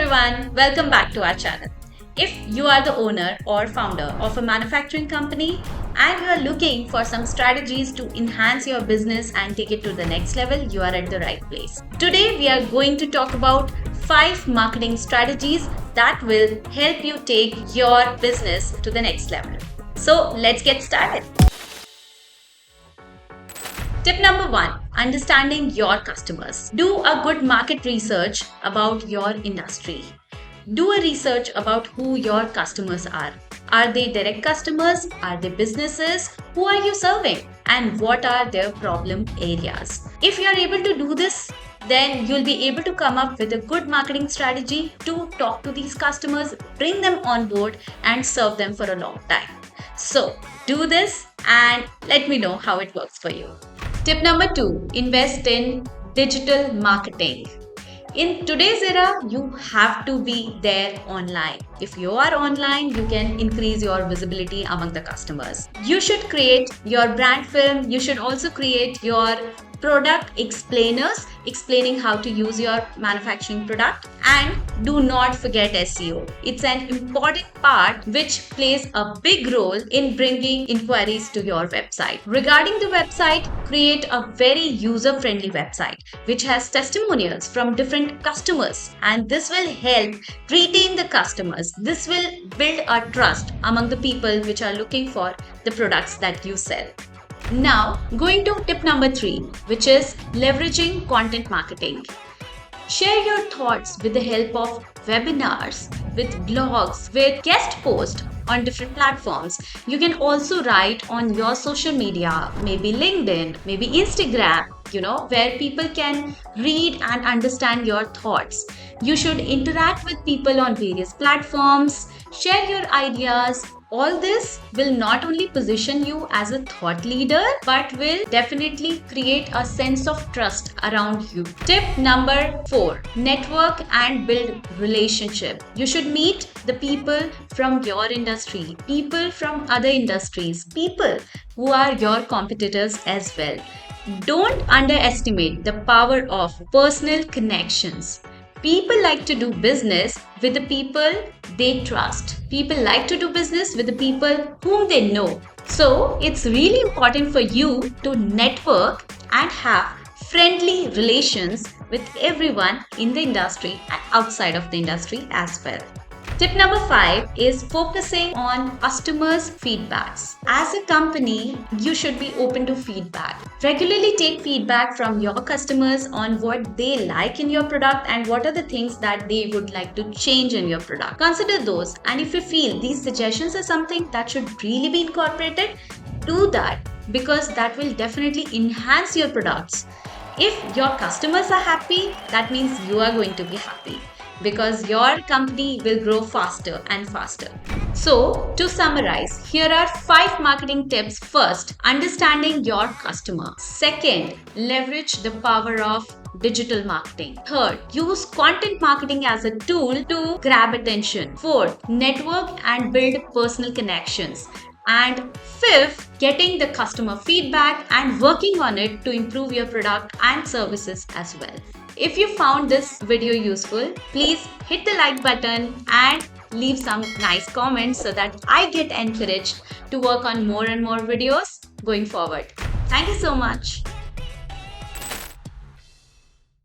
everyone, welcome back to our channel. If you are the owner or founder of a manufacturing company and you are looking for some strategies to enhance your business and take it to the next level, you are at the right place. Today we are going to talk about 5 marketing strategies that will help you take your business to the next level. So let's get started. Tip number 1, understanding your customers. Do a good market research about your industry. Do a research about who your customers are. Are they direct customers? Are they businesses? Who are you serving? And what are their problem areas? If you are able to do this, then you'll be able to come up with a good marketing strategy to talk to these customers, bring them on board, and serve them for a long time. So, do this and let me know how it works for you. Tip number 2, invest in digital marketing. In today's era, you have to be there online. If you are online, you can increase your visibility among the customers. You should create your brand film. You should also create your product explainers explaining how to use your manufacturing product, and do not forget SEO. It's an important part which plays a big role in bringing inquiries to your website. Regarding the website, create a very user-friendly website which has testimonials from different customers, and this will help retain the customers. This will build a trust among the people which are looking for the products that you sell. Now, going to tip number 3, which is leveraging content marketing. Share your thoughts with the help of webinars, with blogs, with guest posts on different platforms. You can also write on your social media, maybe LinkedIn, maybe Instagram, where people can read and understand your thoughts. You should interact with people on various platforms, share your ideas. All this will not only position you as a thought leader, but will definitely create a sense of trust around you. Tip number 4, network and build relationship. You should meet the people from your industry, people from other industries, people who are your competitors as well. Don't underestimate the power of personal connections. People like to do business with the people they trust. People like to do business with the people whom they know. So, it's really important for you to network and have friendly relations with everyone in the industry and outside of the industry as well. Tip number 5 is focusing on customers' feedbacks. As a company, you should be open to feedback. Regularly take feedback from your customers on what they like in your product and what are the things that they would like to change in your product. Consider those, and if you feel these suggestions are something that should really be incorporated, do that, because that will definitely enhance your products. If your customers are happy, that means you are going to be happy, because your company will grow faster and faster. So, to summarize, here are 5 marketing tips. First, understanding your customer. Second, leverage the power of digital marketing. Third, use content marketing as a tool to grab attention. Fourth, network and build personal connections. And fifth, getting the customer feedback and working on it to improve your product and services as well. If you found this video useful, please hit the like button and leave some nice comments so that I get encouraged to work on more and more videos going forward. Thank you so much.